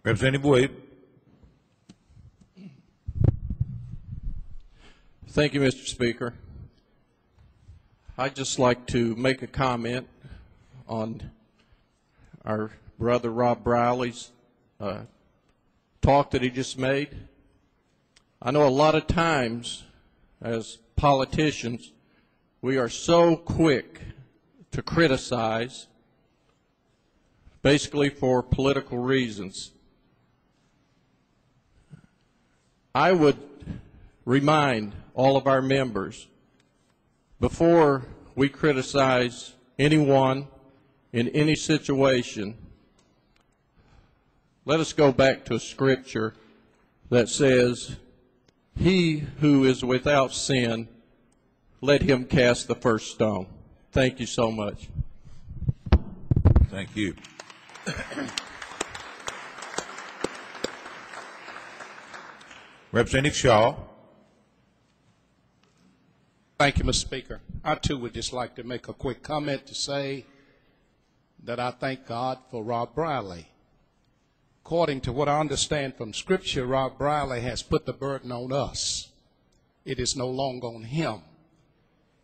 Representative Wade. Thank you, Mr. Speaker. I'd just like to make a comment on our brother Rob Briley's talk that he just made. I know a lot of times as politicians we are so quick to criticize basically for political reasons. I would remind all of our members, before we criticize anyone in any situation, let us go back to a scripture that says, "He who is without sin, let him cast the first stone." Thank you so much. Thank you. Representative Shaw. Thank you, Mr. Speaker. I, too, would just like to make a quick comment to say that I thank God for Rob Briley. According to what I understand from Scripture, Rob Briley has put the burden on us. It is no longer on him.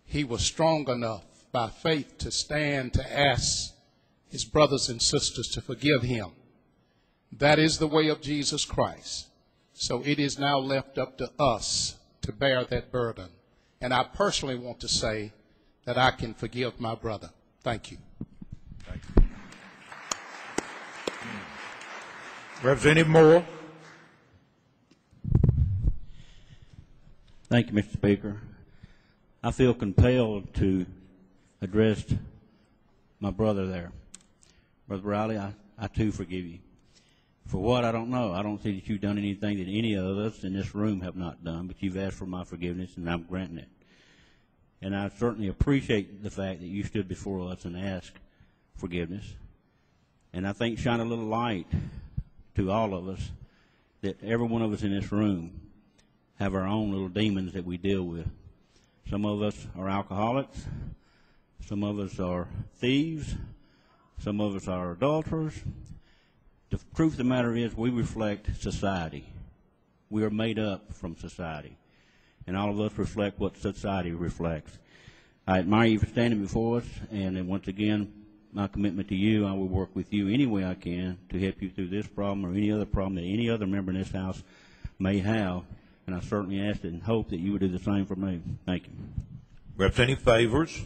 He was strong enough by faith to stand to ask his brothers and sisters to forgive him. That is the way of Jesus Christ. So it is now left up to us to bear that burden. And I personally want to say that I can forgive my brother. Thank you. Thank you. Representative Moore. Thank you, Mr. Speaker. I feel compelled to address my brother there. Brother Briley, I too forgive you. For what, I don't know. I don't see that you've done anything that any of us in this room have not done, but you've asked for my forgiveness, and I'm granting it. And I certainly appreciate the fact that you stood before us and asked forgiveness. And I think shine a little light to all of us that every one of us in this room have our own little demons that we deal with. Some of us are alcoholics. Some of us are thieves. Some of us are adulterers. The truth of the matter is we reflect society. We are made up from society. And all of us reflect what society reflects. I admire you for standing before us, and then once again, my commitment to you, I will work with you any way I can to help you through this problem or any other problem that any other member in this House may have. And I certainly ask and hope that you would do the same for me. Thank you. Representative Favors.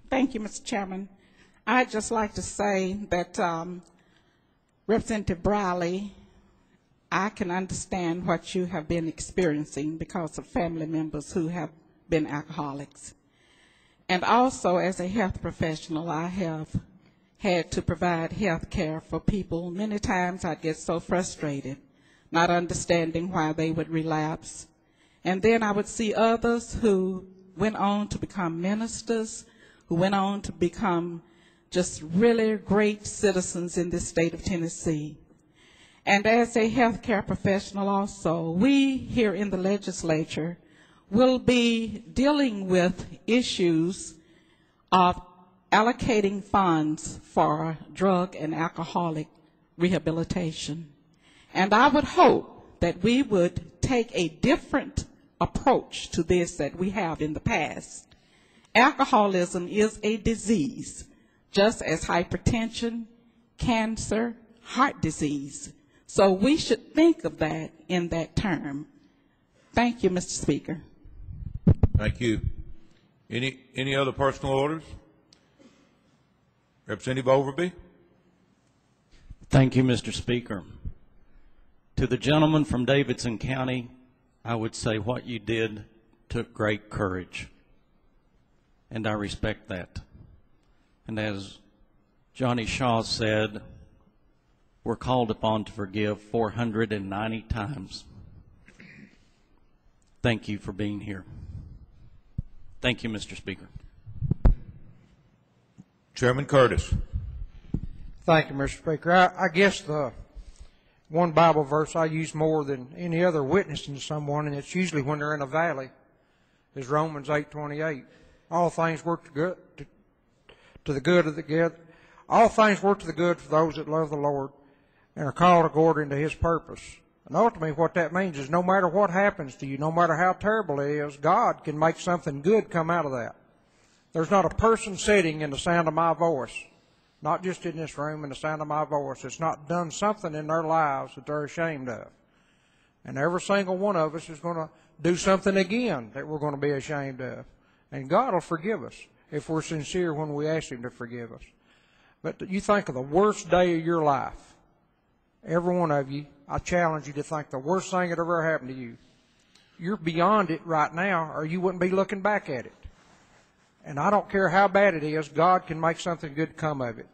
Thank you, Mr. Chairman. I'd just like to say that Representative Briley, I can understand what you have been experiencing because of family members who have been alcoholics. And also, as a health professional, I have had to provide health care for people. Many times I'd get so frustrated, not understanding why they would relapse. And then I would see others who went on to become ministers, who went on to become just really great citizens in this state of Tennessee. And as a healthcare professional also, we here in the legislature will be dealing with issues of allocating funds for drug and alcoholic rehabilitation. And I would hope that we would take a different approach to this that we have in the past. Alcoholism is a disease, just as hypertension, cancer, heart disease. So we should think of that in that term. Thank you, Mr. Speaker. Thank you. Any other personal orders? Representative Overby. Thank you, Mr. Speaker. To the gentleman from Davidson County, I would say what you did took great courage, and I respect that. And as Johnny Shaw said, we're called upon to forgive 490 times. Thank you for being here. Thank you, Mr. Speaker. Chairman Curtis. Thank you, Mr. Speaker. I guess the one Bible verse I use more than any other witnessing to someone, and it's usually when they're in a valley, is Romans 8:28. All things work to the good of all things work to the good for those that love the Lord and are called according to His purpose. And ultimately what that means is no matter what happens to you, no matter how terrible it is, God can make something good come out of that. There's not a person sitting in the sound of my voice, not just in this room, in the sound of my voice, that's not done something in their lives that they're ashamed of. And every single one of us is going to do something again that we're going to be ashamed of. And God will forgive us if we're sincere when we ask Him to forgive us. But you think of the worst day of your life. Every one of you, I challenge you to think the worst thing that ever happened to you. You're beyond it right now, or you wouldn't be looking back at it. And I don't care how bad it is, God can make something good come of it.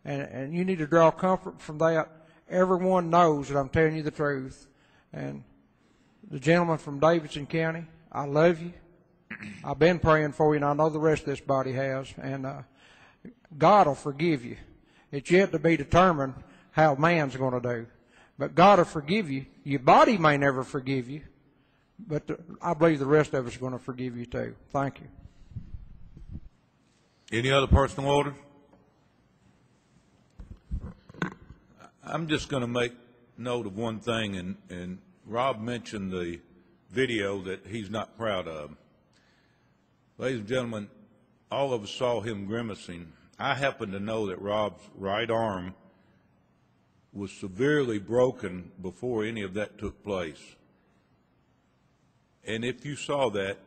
And you need to draw comfort from that. Everyone knows that I'm telling you the truth. And the gentleman from Davidson County, I love you. I've been praying for you, and I know the rest of this body has. And God will forgive you. It's yet to be determined how man's going to do. But God will forgive you. Your body may never forgive you, but I believe the rest of us are going to forgive you too. Thank you. Any other personal orders? I'm just going to make note of one thing, and Rob mentioned the video that he's not proud of. Ladies and gentlemen, all of us saw him grimacing. I happen to know that Rob's right arm was severely broken before any of that took place. And if you saw that,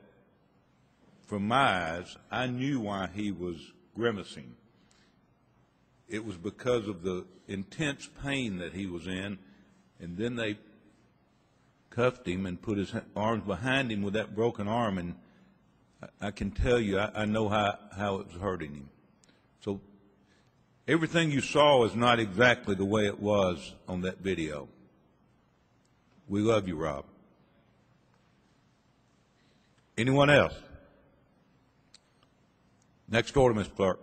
from my eyes, I knew why he was grimacing. It was because of the intense pain that he was in, and then they cuffed him and put his arms behind him with that broken arm, and I can tell you, I know how it was hurting him. So everything you saw is not exactly the way it was on that video. We love you, Rob. Anyone else? Next order, Ms. Clerk.